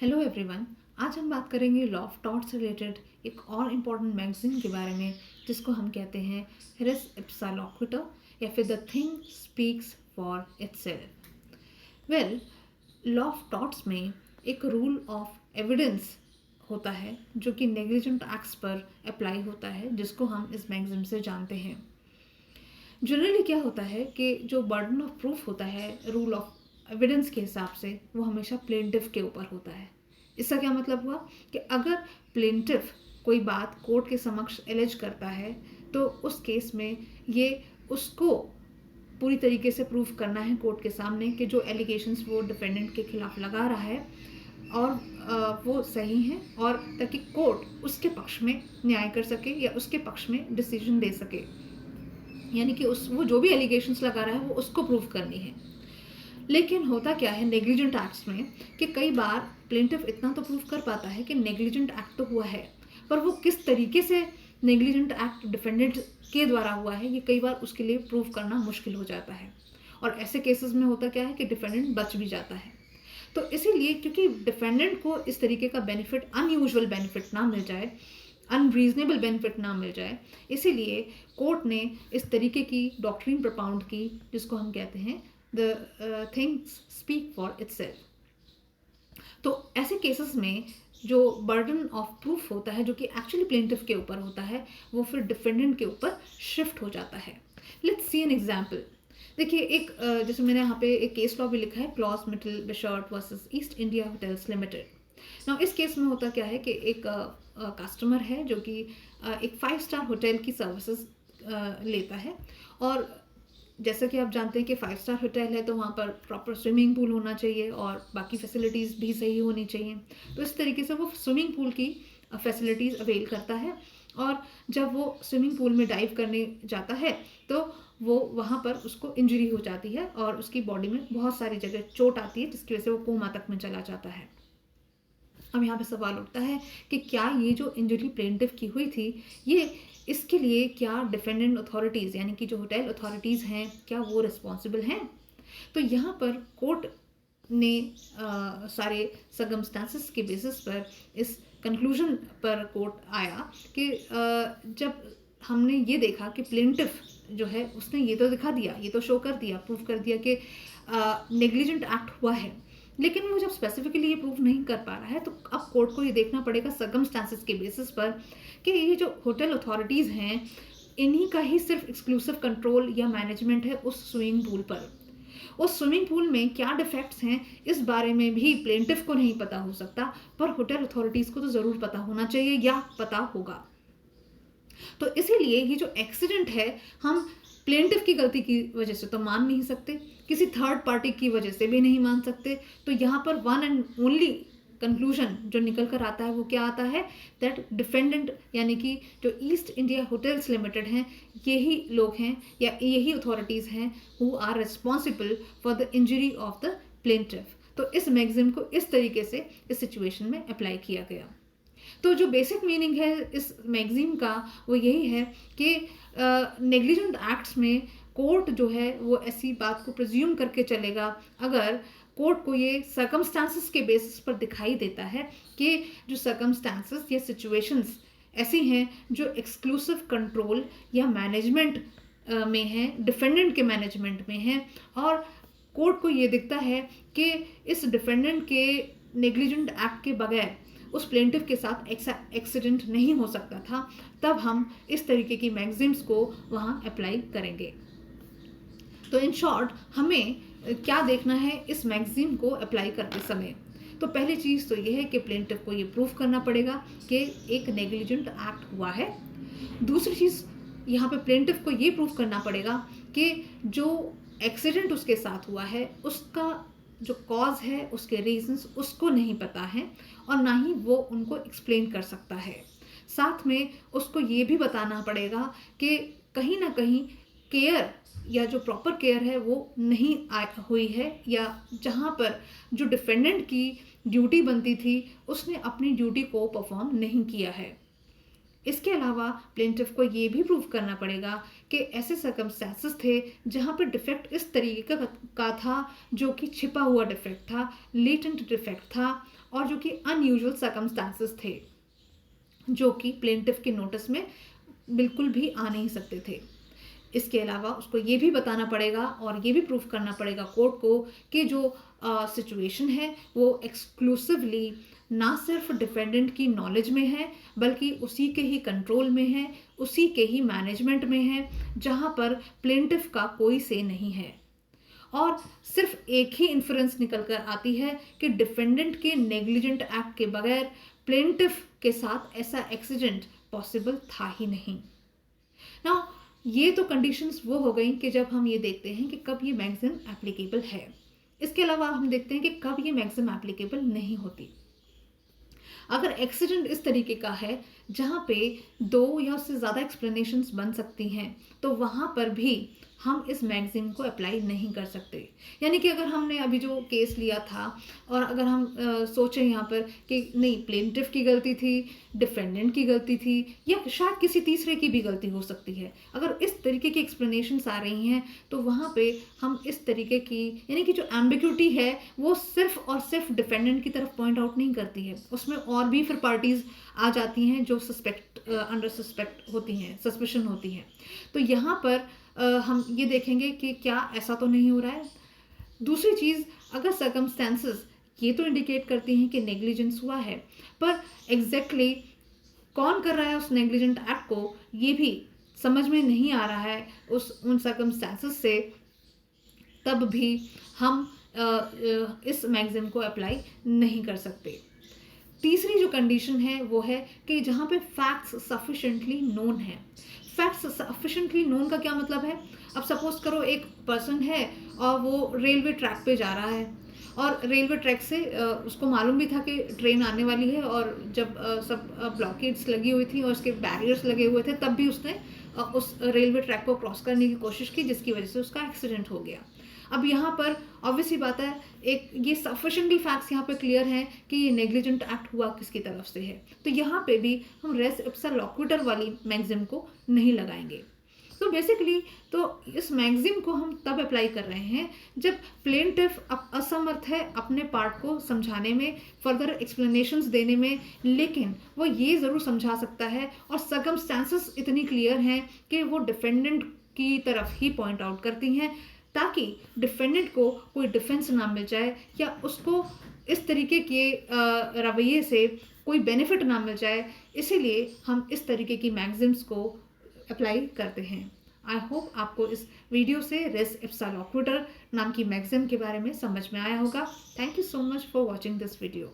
Hello everyone. आज हम बात करेंगे लॉ ऑफ टॉर्ट से रिलेटेड एक और इम्पॉर्टेंट मैगजीन के बारे में जिसको हम कहते हैं रेस इप्सा लोक्विटर या फिर the thing speaks for itself. Well, law of torts में एक रूल ऑफ एविडेंस होता है जो कि नेग्लिजेंट एक्ट्स पर अप्लाई होता है, जिसको हम इस मैगजीन से जानते हैं। जनरली क्या होता है कि जो बर्डन ऑफ प्रूफ होता है रूल ऑफ एविडेंस के हिसाब से, वो हमेशा प्लेंटिफ के ऊपर होता है। इसका क्या मतलब हुआ कि अगर प्लेंटिफ कोई बात कोर्ट के समक्ष एलिज करता है तो उस केस में ये उसको पूरी तरीके से प्रूफ करना है कोर्ट के सामने कि जो एलिगेशंस वो डिफेंडेंट के खिलाफ लगा रहा है और वो सही हैं, और ताकि कोर्ट उसके पक्ष में न्याय कर सके या उसके पक्ष में डिसीजन दे सके। यानी कि वो जो भी एलिगेशंस लगा रहा है वो उसको प्रूव करनी है। लेकिन होता क्या है नेग्लिजेंट एक्ट्स में कि कई बार प्लेंटिफ इतना तो प्रूव कर पाता है कि नेग्लिजेंट एक्ट तो हुआ है, पर वो किस तरीके से नेग्लिजेंट एक्ट डिफेंडेंट के द्वारा हुआ है ये कई बार उसके लिए प्रूव करना मुश्किल हो जाता है। और ऐसे केसेस में होता क्या है कि डिफेंडेंट बच भी जाता है। तो इसीलिए क्योंकि डिफेंडेंट को इस तरीके का बेनिफिट, अनयूजुअल बेनिफिट ना मिल जाए, अनरीजनेबल बेनिफिट ना मिल जाए, इसीलिए कोर्ट ने इस तरीके की डॉक्ट्रिन प्रपाउंड की जिसको हम कहते हैं the things speak for itself. तो ऐसे केसेस में जो बर्डन ऑफ प्रूफ होता है जो कि एक्चुअली प्लेंटिफ के ऊपर होता है, वो फिर डिफेंडेंट के ऊपर शिफ्ट हो जाता है। Let's see an example. देखिए, एक जैसे मैंने यहाँ पे एक केस लॉ भी लिखा है, Klaus Mittelbachert versus East India Hotels Limited. Now इस केस में होता क्या है कि एक कस्टमर है जो कि एक 5 स्टार होटल की सर्विसेज लेता है, और जैसा कि आप जानते हैं कि 5 स्टार होटल है तो वहाँ पर प्रॉपर स्विमिंग पूल होना चाहिए और बाकी फैसिलिटीज़ भी सही होनी चाहिए। तो इस तरीके से वो स्विमिंग पूल की फैसिलिटीज़ अवेल करता है, और जब वो स्विमिंग पूल में डाइव करने जाता है तो वो वहाँ पर उसको इंजरी हो जाती है और उसकी बॉडी में बहुत सारी जगह चोट आती है, जिसकी वजह से वो कोमा तक में चला जाता है। अब यहाँ पे सवाल उठता है कि क्या ये जो इंजरी प्लेंटिफ की हुई थी, ये इसके लिए क्या डिफेंडेंट अथॉरिटीज़ यानी कि जो होटल अथॉरिटीज़ हैं, क्या वो रिस्पॉन्सिबल हैं? तो यहाँ पर कोर्ट ने सारे सर्कमस्टांसेस के बेसिस पर इस कंक्लूजन पर कोर्ट आया कि जब हमने ये देखा कि प्लेंटिफ जो है उसने ये तो दिखा दिया, ये तो शो कर दिया, प्रूव कर दिया कि नेग्लिजेंट एक्ट हुआ है, लेकिन वो जब स्पेसिफिकली ये प्रूव नहीं कर पा रहा है तो अब कोर्ट को ये देखना पड़ेगा सर्कमस्टांसेस के बेसिस पर कि ये जो होटल अथॉरिटीज़ हैं, इन्हीं का ही सिर्फ एक्सक्लूसिव कंट्रोल या मैनेजमेंट है उस स्विमिंग पूल पर। उस स्विमिंग पूल में क्या डिफेक्ट्स हैं इस बारे में भी प्लेंटिफ को नहीं पता हो सकता, पर होटल अथॉरिटीज़ को तो ज़रूर पता होना चाहिए या पता होगा। तो इसीलिए ये जो एक्सीडेंट है, हम प्लेंटिफ की गलती की वजह से तो मान नहीं सकते, किसी थर्ड पार्टी की वजह से भी नहीं मान सकते। तो यहाँ पर वन एंड ओनली कंक्लूजन जो निकल कर आता है वो क्या आता है, दैट डिफेंडेंट यानी कि जो ईस्ट इंडिया होटल्स लिमिटेड हैं, यही लोग हैं या यही अथॉरिटीज़ हैं who are responsible for the injury of the plaintiff. तो इस मैगजीन को इस तरीके से इस सिचुएशन में अप्लाई किया गया। तो जो बेसिक मीनिंग है इस मैगजीन का वो यही है कि नेग्लिजेंट एक्ट्स में कोर्ट जो है वो ऐसी बात को प्रिज्यूम करके चलेगा अगर कोर्ट को ये सर्कमस्टांसेस के बेसिस पर दिखाई देता है कि जो सर्कमस्टांसेस या सिचुएशंस ऐसी हैं जो एक्सक्लूसिव कंट्रोल या मैनेजमेंट में हैं, डिफेंडेंट के मैनेजमेंट में हैं, और कोर्ट को ये दिखता है कि इस डिफेंडेंट के नेग्लिजेंट एक्ट के बगैर उस प्लेंटिफ के साथ एक्सीडेंट नहीं हो सकता था, तब हम इस तरीके की मैगजीन्स को वहाँ अप्लाई करेंगे। तो इन शॉर्ट हमें क्या देखना है इस मैगजीन को अप्लाई करते समय? तो पहली चीज़ तो ये है कि प्लेंटिफ को ये प्रूव करना पड़ेगा कि एक नेग्लिजेंट एक्ट हुआ है। दूसरी चीज़, यहाँ पे प्लेंटिफ को ये प्रूव करना पड़ेगा कि जो एक्सीडेंट उसके साथ हुआ है उसका जो कॉज है, उसके रीजंस उसको नहीं पता है और ना ही वो उनको एक्सप्लेन कर सकता है। साथ में उसको ये भी बताना पड़ेगा कि कहीं ना कहीं केयर या जो प्रॉपर केयर है वो नहीं हुई है, या जहाँ पर जो डिफेंडेंट की ड्यूटी बनती थी उसने अपनी ड्यूटी को परफॉर्म नहीं किया है। इसके अलावा प्लेंटिफ को ये भी प्रूव करना पड़ेगा कि ऐसे सर्कमस्टेंसेस थे जहाँ पे डिफेक्ट इस तरीके का था जो कि छिपा हुआ डिफेक्ट था, लेटेंट डिफेक्ट था, और जो कि अनयूजुअल सर्कमस्टेंसेस थे जो कि प्लेंटिफ के नोटिस में बिल्कुल भी आ नहीं सकते थे। इसके अलावा उसको ये भी बताना पड़ेगा और ये भी प्रूफ करना पड़ेगा कोर्ट को कि जो सिचुएशन है वो एक्सक्लूसिवली ना सिर्फ डिफेंडेंट की नॉलेज में है बल्कि उसी के ही कंट्रोल में है, उसी के ही मैनेजमेंट में है, जहाँ पर प्लेंटिफ का कोई से नहीं है। और सिर्फ एक ही इन्फ्रेंस निकल कर आती है कि डिफेंडेंट के नेग्लिजेंट एक्ट के बगैर प्लेंटिफ के साथ ऐसा एक्सीडेंट पॉसिबल था ही नहीं। ना ये तो कंडीशंस वो हो गई कि जब हम ये देखते हैं कि कब ये मैक्सिम एप्लीकेबल है। इसके अलावा हम देखते हैं कि कब ये मैक्सिम एप्लीकेबल नहीं होती। अगर एक्सीडेंट इस तरीके का है जहाँ पे 2 या उससे ज़्यादा एक्सप्लेनेशंस बन सकती हैं तो वहाँ पर भी हम इस मैक्सिम को अप्लाई नहीं कर सकते। यानी कि अगर हमने अभी जो केस लिया था और अगर हम सोचें यहाँ पर कि नहीं प्लेंटिफ की गलती थी, डिफेंडेंट की गलती थी, या शायद किसी तीसरे की भी गलती हो सकती है, अगर इस तरीके की एक्सप्लेनेशंस आ रही हैं तो वहाँ पे हम इस तरीके की यानी कि जो एम्बिग्यूटी है वो सिर्फ और सिर्फ डिफेंडेंट की तरफ पॉइंट आउट नहीं करती है, उसमें और भी फिर पार्टीज़ आ जाती हैं जो अंडर सस्पेक्ट होती हैं, सस्पिशन होती हैं। तो यहाँ पर हम ये देखेंगे कि क्या ऐसा तो नहीं हो रहा है। दूसरी चीज़, अगर सर्कमस्टेंसेस ये तो इंडिकेट करती हैं कि नेग्लिजेंस हुआ है, पर एग्जैक्टली कौन कर रहा है उस नेग्लिजेंट एक्ट को ये भी समझ में नहीं आ रहा है उन सर्कमस्टेंसेस से, तब भी हम इस मैक्सिम को अप्लाई नहीं कर सकते। तीसरी जो कंडीशन है वो है कि जहाँ पे फैक्ट्स सफिशेंटली नोन है। फैक्ट्स सफिशेंटली नोन का क्या मतलब है? अब सपोज करो एक पर्सन है और वो रेलवे ट्रैक पे जा रहा है और रेलवे ट्रैक से उसको मालूम भी था कि ट्रेन आने वाली है, और जब सब ब्लॉकेड्स लगी हुई थी और उसके बैरियर्स लगे हुए थे तब भी उसने उस रेलवे ट्रैक को क्रॉस करने की कोशिश की, जिसकी वजह से उसका एक्सीडेंट हो गया। अब यहाँ पर ऑब्वियसली बात है, एक ये सफिशिएंटली फैक्ट्स यहाँ पे क्लियर हैं कि ये नेग्लिजेंट एक्ट हुआ किसकी तरफ से है, तो यहाँ पे भी हम रेस इप्सा लॉक्विटर वाली मैक्सिम को नहीं लगाएंगे। तो बेसिकली तो इस मैक्सिम को हम तब अप्लाई कर रहे हैं जब प्लेंटिफ असमर्थ है अपने पार्ट को समझाने में, फर्दर एक्सप्लेनेशंस देने में, लेकिन वो ये ज़रूर समझा सकता है और सर्कमस्टेंसेस इतनी क्लियर हैं कि वो डिफेंडेंट की तरफ ही पॉइंट आउट करती हैं ताकि डिफेंडेंट को कोई डिफेंस ना मिल जाए या उसको इस तरीके के रवैये से कोई बेनिफिट ना मिल जाए। इसीलिए हम इस तरीके की मैक्सिम्स को अप्लाई करते हैं। आई होप आपको इस वीडियो से रेस इप्सा लॉक्विटर नाम की मैक्सिम के बारे में समझ में आया होगा। Thank you so much for watching this video.